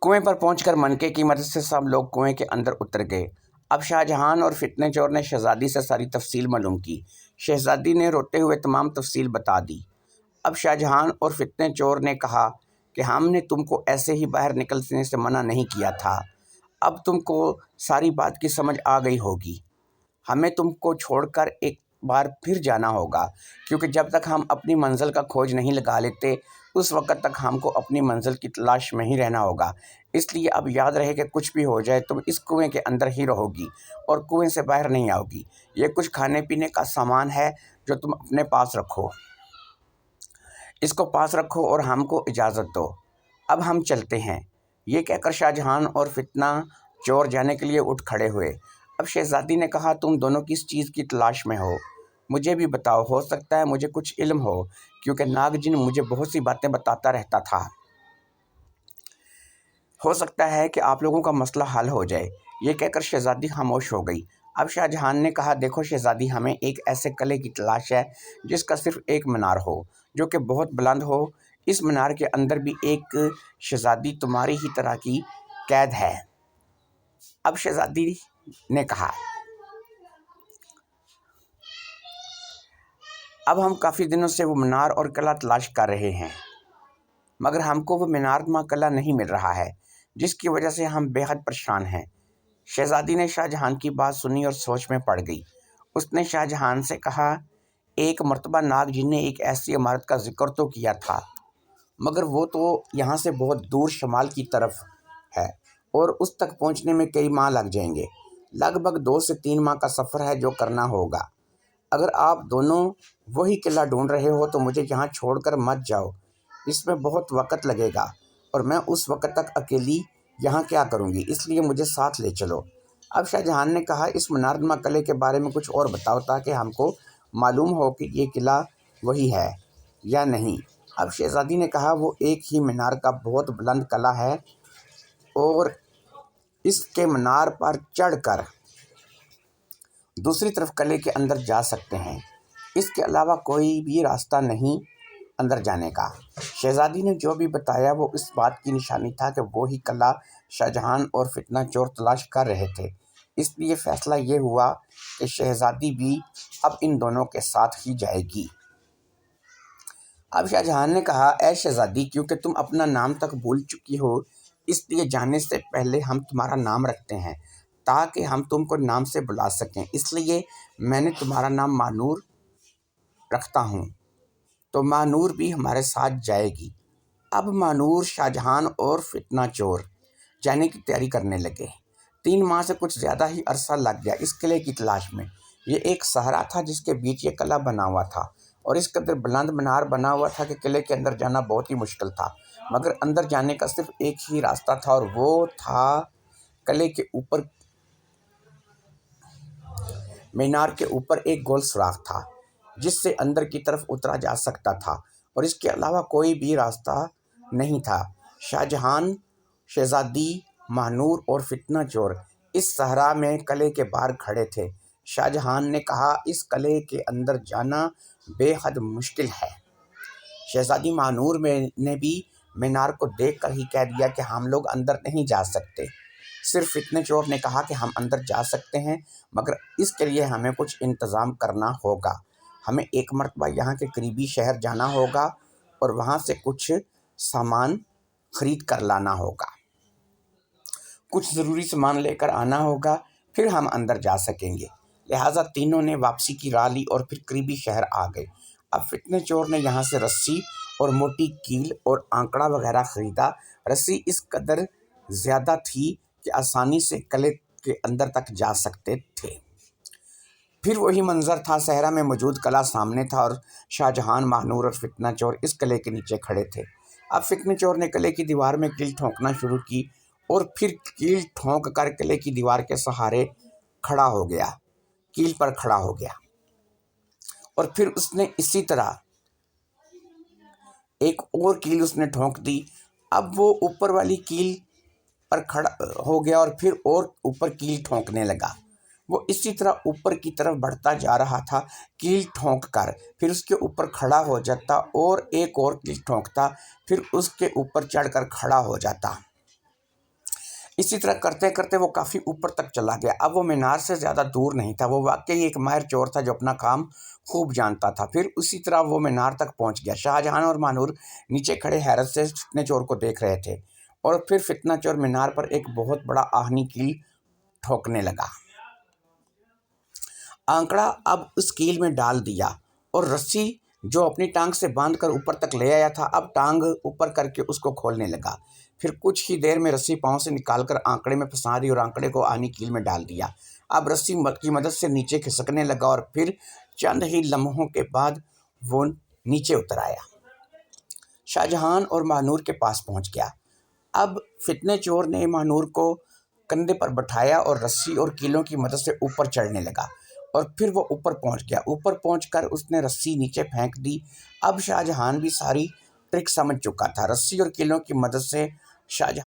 کنویں پر پہنچ کر منکے کی مدد سے سب لوگ کنویں کے اندر اتر گئے۔ اب شاہجہان اور فتنہ چور نے شہزادی سے ساری تفصیل معلوم کی۔ شہزادی نے روتے ہوئے تمام تفصیل بتا دی۔ اب شاہجہان اور فتنہ چور نے کہا کہ ہم نے تم کو ایسے ہی باہر نکلنے سے منع نہیں کیا تھا، اب تم کو ساری بات کی سمجھ آ گئی ہوگی۔ ہمیں تم کو چھوڑ کر ایک بار پھر جانا ہوگا، کیونکہ جب تک ہم اپنی منزل کا کھوج نہیں لگا لیتے اس وقت تک ہم کو اپنی منزل کی تلاش میں ہی رہنا ہوگا۔ اس لیے اب یاد رہے کہ کچھ بھی ہو جائے تم اس کنویں کے اندر ہی رہو گی اور کنویں سے باہر نہیں آؤ گی۔ یہ کچھ کھانے پینے کا سامان ہے جو تم اپنے پاس رکھو، اس کو پاس رکھو اور ہم کو اجازت دو، اب ہم چلتے ہیں۔ یہ کہہ کر شاہجہان اور فتنہ چور جانے کے لیے اٹھ کھڑے ہوئے۔ اب شہزادی نے کہا تم دونوں کس چیز کی تلاش میں ہو؟ مجھے بھی بتاؤ، ہو سکتا ہے مجھے کچھ علم ہو، کیونکہ ناگ جن مجھے بہت سی باتیں بتاتا رہتا تھا۔ ہو سکتا ہے کہ آپ لوگوں کا مسئلہ حل ہو جائے۔ یہ کہہ کر شہزادی خاموش ہو گئی۔ اب شاہجہان نے کہا دیکھو شہزادی، ہمیں ایک ایسے قلعے کی تلاش ہے جس کا صرف ایک مینار ہو جو کہ بہت بلند ہو۔ اس مینار کے اندر بھی ایک شہزادی تمہاری ہی طرح کی قید ہے۔ اب شہزادی نے کہا اب ہم کافی دنوں سے وہ مینار اور قلعہ تلاش کر رہے ہیں، مگر ہم کو وہ مینار نما قلعہ نہیں مل رہا ہے، جس کی وجہ سے ہم بے حد پریشان ہیں۔ شہزادی نے شاہجہان کی بات سنی اور سوچ میں پڑ گئی۔ اس نے شاہجہان سے کہا ایک مرتبہ ناگ جن نے ایک ایسی عمارت کا ذکر تو کیا تھا، مگر وہ تو یہاں سے بہت دور شمال کی طرف ہے اور اس تک پہنچنے میں کئی ماہ لگ جائیں گے۔ لگ بھگ 2 سے 3 ماہ کا سفر ہے جو کرنا ہوگا۔ اگر آپ دونوں وہی قلعہ ڈھونڈ رہے ہو تو مجھے یہاں چھوڑ کر مت جاؤ، اس میں بہت وقت لگے گا اور میں اس وقت تک اکیلی یہاں کیا کروں گی، اس لیے مجھے ساتھ لے چلو۔ اب شاہجہان نے کہا اس مینار نما قلعے کے بارے میں کچھ اور بتاؤ تاکہ ہم کو معلوم ہو کہ یہ قلعہ وہی ہے یا نہیں۔ اب شہزادی نے کہا وہ ایک ہی مینار کا بہت بلند قلعہ ہے اور اس کے مینار پر چڑھ کر دوسری طرف قلعے کے اندر جا سکتے ہیں، اس کے علاوہ کوئی بھی راستہ نہیں اندر جانے کا۔ شہزادی نے جو بھی بتایا وہ اس بات کی نشانی تھا کہ وہی قلعہ شاہجہان اور فتنہ چور تلاش کر رہے تھے۔ اس لیے فیصلہ یہ ہوا کہ شہزادی بھی اب ان دونوں کے ساتھ ہی جائے گی۔ اب شاہجہان نے کہا اے شہزادی، کیونکہ تم اپنا نام تک بھول چکی ہو اس لیے جانے سے پہلے ہم تمہارا نام رکھتے ہیں تاکہ ہم تم کو نام سے بلا سکیں، اس لیے میں نے تمہارا نام مانور رکھتا ہوں، تو مانور بھی ہمارے ساتھ جائے گی۔ اب مانور، شاہجہان اور فتنہ چور جانے کی تیاری کرنے لگے۔ 3 ماہ سے کچھ زیادہ ہی عرصہ لگ گیا اس قلعے کی تلاش میں۔ یہ ایک صحرا تھا جس کے بیچ یہ قلعہ بنا ہوا تھا اور اس قدر بلند مینار بنا ہوا تھا کہ قلعے کے اندر جانا بہت ہی مشکل تھا، مگر اندر جانے کا صرف ایک ہی راستہ تھا اور وہ تھا قلعے کے اوپر مینار کے اوپر ایک گول سوراخ تھا جس سے اندر کی طرف اترا جا سکتا تھا اور اس کے علاوہ کوئی بھی راستہ نہیں تھا۔ شاہجہان، شہزادی، مانور اور فتنہ چور اس صحرا میں قلعے کے باہر کھڑے تھے۔ شاہجہان نے کہا اس قلعے کے اندر جانا بے حد مشکل ہے۔ شہزادی مانور نے بھی مینار کو دیکھ کر ہی کہہ دیا کہ ہم لوگ اندر نہیں جا سکتے۔ صرف فتنہ چور نے کہا کہ ہم اندر جا سکتے ہیں، مگر اس کے لیے ہمیں کچھ انتظام کرنا ہوگا۔ ہمیں ایک مرتبہ یہاں کے قریبی شہر جانا ہوگا اور وہاں سے کچھ سامان خرید کر لانا ہوگا، کچھ ضروری سامان لے کر آنا ہوگا، پھر ہم اندر جا سکیں گے۔ لہٰذا تینوں نے واپسی کی راہ لی اور پھر قریبی شہر آ گئے۔ اب فتنہ چور نے یہاں سے رسی اور موٹی کیل اور آنکڑا وغیرہ خریدا۔ رسی اس قدر زیادہ تھی کہ آسانی سے قلعے کے اندر تک جا سکتے تھے۔ پھر وہی منظر تھا، صحرا میں موجود قلعہ سامنے تھا اور شاہجہان، مانور اور فتنہ چور اس قلعے کے نیچے کھڑے تھے۔ اب فتنہ چور نے قلعے کی دیوار میں کیل ٹھونکنا شروع کی اور پھر کیل ٹھونک کر قلعے کی دیوار کے سہارے کھڑا ہو گیا، کیل پر کھڑا ہو گیا اور پھر اس نے اسی طرح ایک اور کیل اس نے ٹھونک دی۔ اب وہ اوپر والی کیل پر کھڑا ہو گیا اور پھر اور اوپر کیل ٹھونکنے لگا۔ وہ اسی طرح اوپر کی طرف بڑھتا جا رہا تھا، کیل ٹھونک کر پھر اس کے اوپر کھڑا ہو جاتا اور ایک اور کیل ٹھونکتا، پھر اس کے اوپر چڑھ کر کھڑا ہو جاتا۔ اسی طرح کرتے کرتے وہ کافی اوپر تک چلا گیا۔ اب وہ مینار سے زیادہ دور نہیں تھا، وہ واقعی ایک ماہر چور تھا جو اپنا کام خوب جانتا تھا۔ پھر اسی طرح وہ مینار تک پہنچ گیا۔ شاہ جہاں اور مانور نیچے کھڑے حیرت سے فتنہ چور کو دیکھ رہے تھے، اور پھر فتنہ چور مینار پر ایک بہت بڑا آہنی کیل ٹھوکنے لگا۔ آنکڑا اب اس کیل میں ڈال دیا، اور رسی جو اپنی ٹانگ سے باندھ کر اوپر تک لے آیا تھا اب ٹانگ اوپر کر کے اس کو کھولنے لگا۔ پھر کچھ ہی دیر میں رسی پاؤں سے نکال کر آنکڑے میں پھنسا دی اور آنکڑے کو آہنی کیل میں ڈال دیا۔ اب رسی کی مدد سے نیچے کھسکنے لگا، اور پھر چند ہی لمحوں کے بعد وہ نیچے اتر آیا۔ شاہ جہاں اور مانور کے پاس پہنچ گیا۔ اب فتنہ چور نے مانور کو کندھے پر بٹھایا اور رسی اور کیلوں کی مدد سے اوپر چڑھنے لگا، اور پھر وہ اوپر پہنچ گیا۔ اوپر پہنچ کر اس نے رسی نیچے پھینک دی۔ اب شاہ جہاں بھی ساری ٹرک سمجھ چکا تھا۔ رسی اور کیلوں کی مدد سے شاہ جہاں